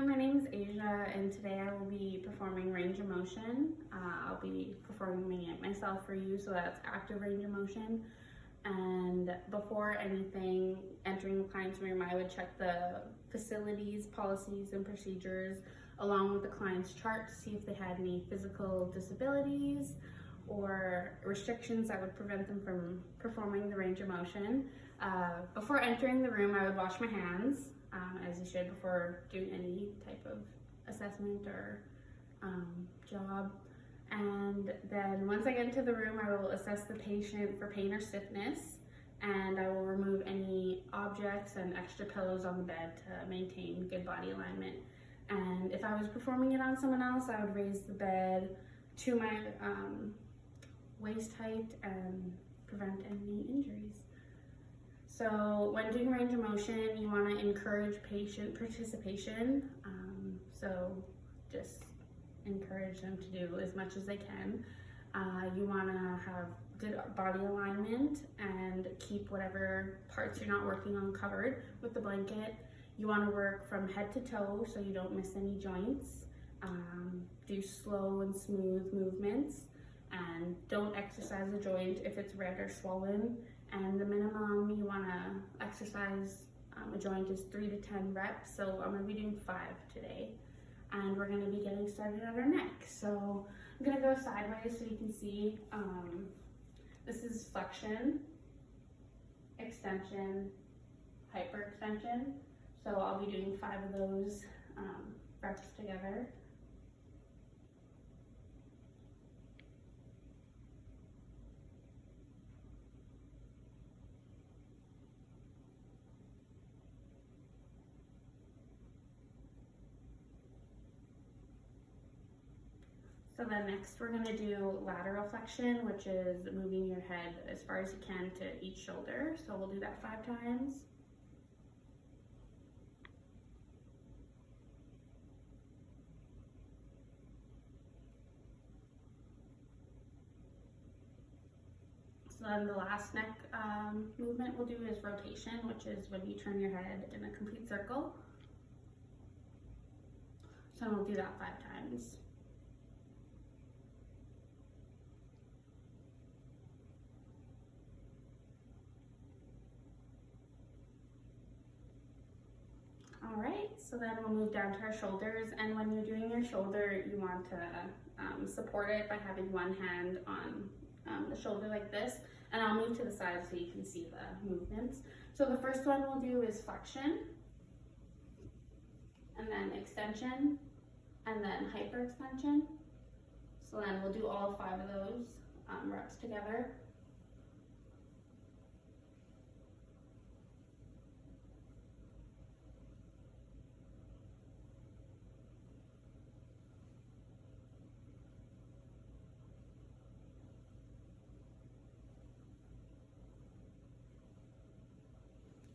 My name is Asia, and today I will be performing range of motion. I'll be performing it myself for you, so that's active range of motion. And before anything, entering the client's room, I would check the facilities, policies, and procedures along with the client's chart to see if they had any physical disabilities or restrictions that would prevent them from performing the range of motion. Before entering the room, I would wash my hands, as you should before doing any type of assessment or job. And then once I get into the room, I will assess the patient for pain or stiffness, and I will remove any objects and extra pillows on the bed to maintain good body alignment. And if I was performing it on someone else, I would raise the bed to my waist height and prevent any injuries. So when doing range of motion, you want to encourage patient participation. So just encourage them to do as much as they can. You want to have good body alignment and keep whatever parts you're not working on covered with the blanket. You want to work from head to toe so you don't miss any joints. Do slow and smooth movements, and don't exercise a joint if it's red or swollen. And the minimum you want to exercise a joint is 3 to 10 reps. So I'm going to be doing 5 today. And we're going to be getting started at our neck. So I'm going to go sideways so you can see. This is flexion, extension, hyperextension. So I'll be doing 5 of those reps together. So then next we're going to do lateral flexion, which is moving your head as far as you can to each shoulder. So we'll do that 5 times. So then the last neck movement we'll do is rotation, which is when you turn your head in a complete circle. So we'll do that 5 times. All right, so then we'll move down to our shoulders, and when you're doing your shoulder, you want to support it by having one hand on the shoulder like this, and I'll move to the side so you can see the movements. So the first one we'll do is flexion, and then extension, and then hyperextension. So then we'll do all 5 of those reps together.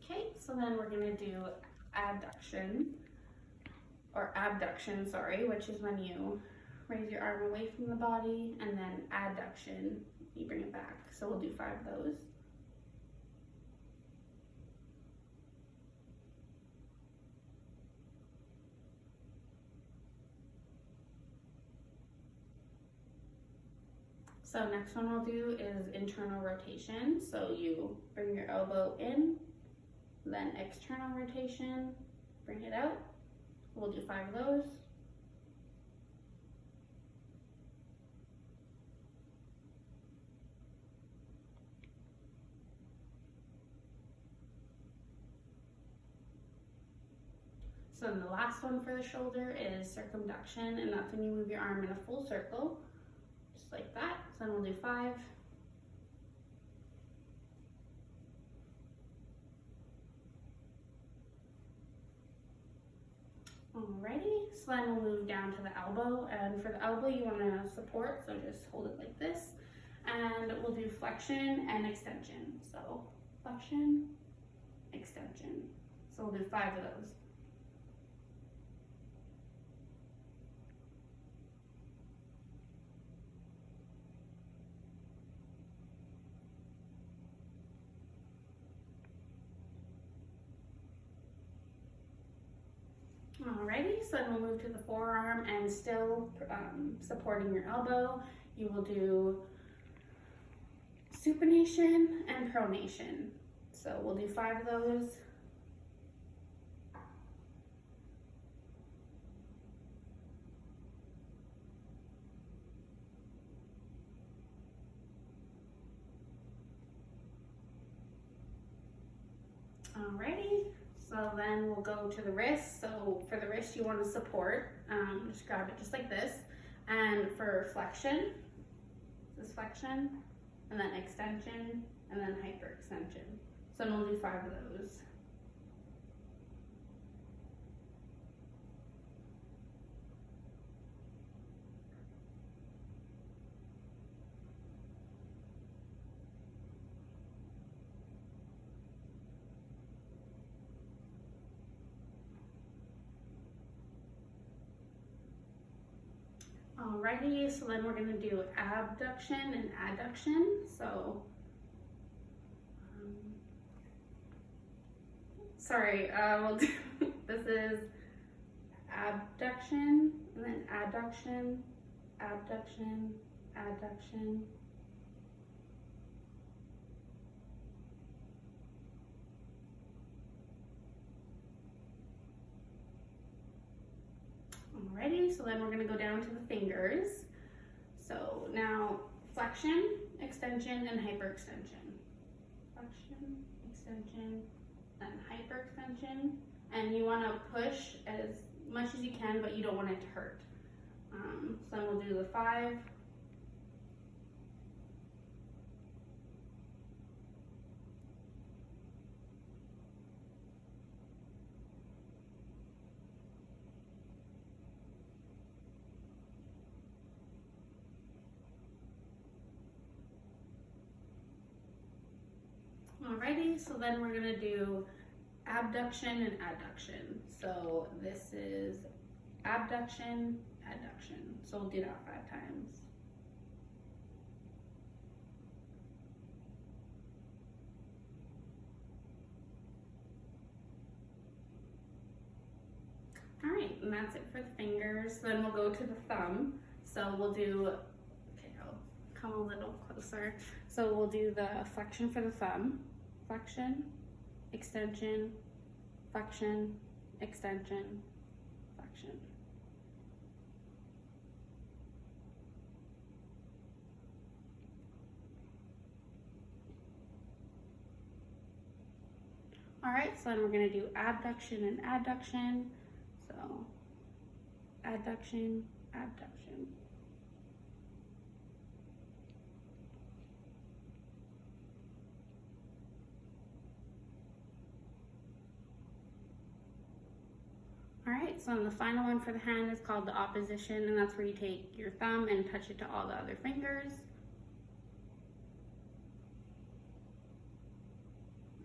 Okay, so then we're going to do abduction, which is when you raise your arm away from the body, and then adduction, you bring it back. So we'll do 5 of those. So next one we'll do is internal rotation. So you bring your elbow in, then external rotation, bring it out. We'll do 5 of those. So then the last one for the shoulder is circumduction, and that's when you move your arm in a full circle, just like that. So then we'll do 5. Alrighty, so then we'll move down to the elbow, and for the elbow you want to support, so just hold it like this, and we'll do flexion and extension. So flexion, extension. So we'll do 5 of those. Alrighty, so then we'll move to the forearm, and still supporting your elbow, you will do supination and pronation. So we'll do 5 of those. Alrighty, so then we'll go to the wrist. So for the wrist, you want to support, just grab it just like this. And for flexion, this flexion, and then extension, and then hyperextension. So then we'll do 5 of those. Alrighty, so then we're going to do abduction and adduction. So, we'll do, this is abduction, and then adduction, abduction, adduction. Alrighty, so then we're going to go down to the fingers. So now flexion, extension, and hyperextension. Flexion, extension, and hyperextension. And you want to push as much as you can, but you don't want it to hurt. So then we'll do the 5. Alrighty, so then we're gonna do abduction and adduction. So this is abduction, adduction. So we'll do that 5 times. Alright, and that's it for the fingers. Then we'll go to the thumb. So we'll do, okay, I'll come a little closer. So we'll do the flexion for the thumb. Flexion, extension, flexion, extension, flexion. All right, so then we're gonna do abduction and adduction. So adduction, abduction. All right, so then the final one for the hand is called the opposition, and that's where you take your thumb and touch it to all the other fingers.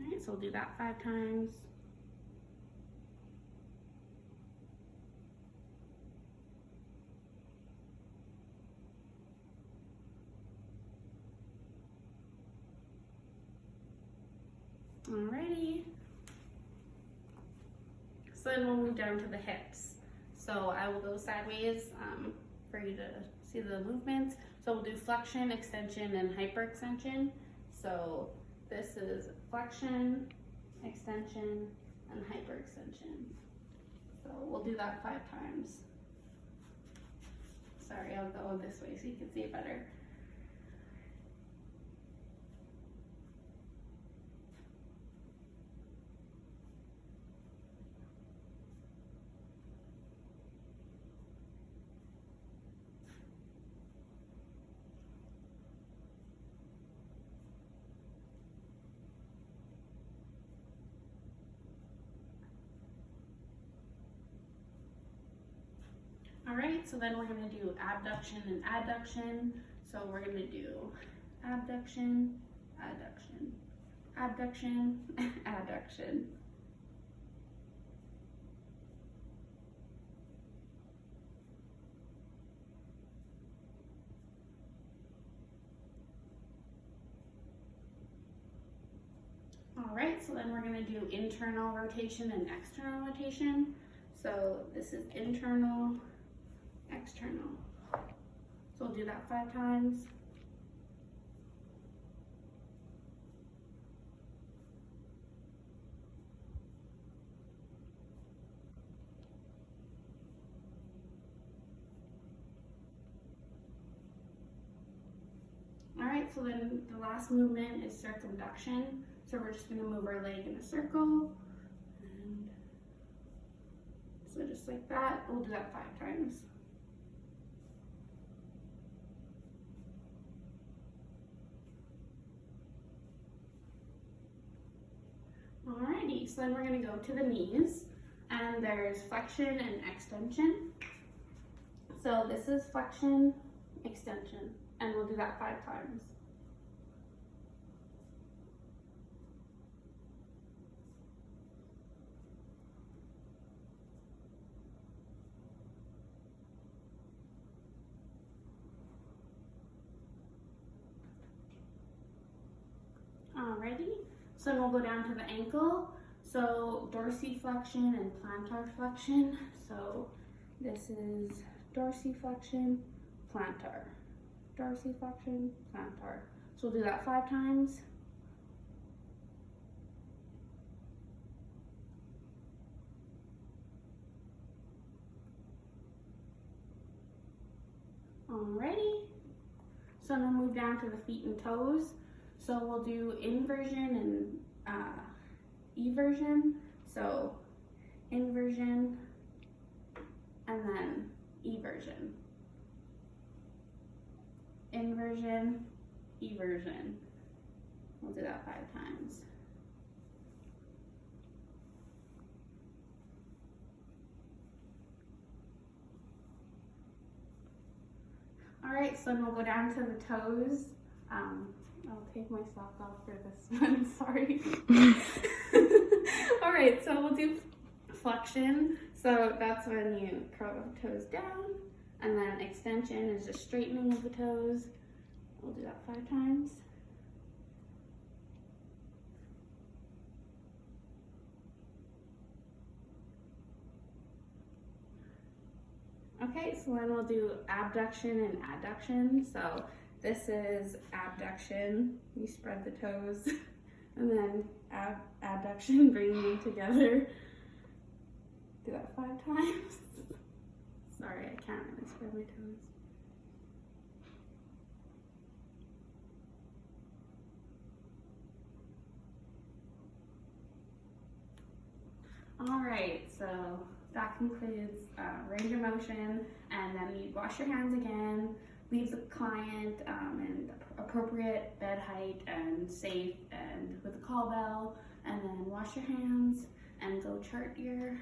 All right, so we'll do that 5 times. Alrighty. So then we'll move down to the hips. So I will go sideways for you to see the movements. So we'll do flexion, extension, and hyperextension. So this is flexion, extension, and hyperextension. So we'll do that 5 times. Sorry, I'll go this way so you can see it better. All right, so then we're gonna do abduction and adduction. So we're gonna do abduction, adduction, abduction, adduction. All right, so then we're gonna do internal rotation and external rotation. So this this is internal, external. So we'll do that 5 times. All right, so then the last movement is circumduction. So we're just gonna move our leg in a circle. And so just like that, we'll do that 5 times. Alrighty, so then we're gonna go to the knees, and there's flexion and extension. So this is flexion, extension, and we'll do that 5 times. Alrighty, so then we'll go down to the ankle. So dorsiflexion and plantar flexion. So this is dorsiflexion, plantar, dorsiflexion, plantar. So we'll do that 5 times. Alrighty, so then we'll move down to the feet and toes. So we'll do inversion and eversion. So inversion and then eversion. Inversion, eversion. We'll do that 5 times. All right, so then we'll go down to the toes. I'll take my sock off for this one, sorry. All right, so we'll do flexion. So that's when you curl the toes down, and then extension is the straightening of the toes. We'll do that 5 times. Okay, so then we'll do abduction and adduction. So this is abduction, you spread the toes, and then abduction, bringing them together. Do that 5 times. Sorry, I can't really spread my toes. All right, so that concludes range of motion, and then you wash your hands again, leave the client in appropriate bed height and safe and with a call bell, and then wash your hands and go chart your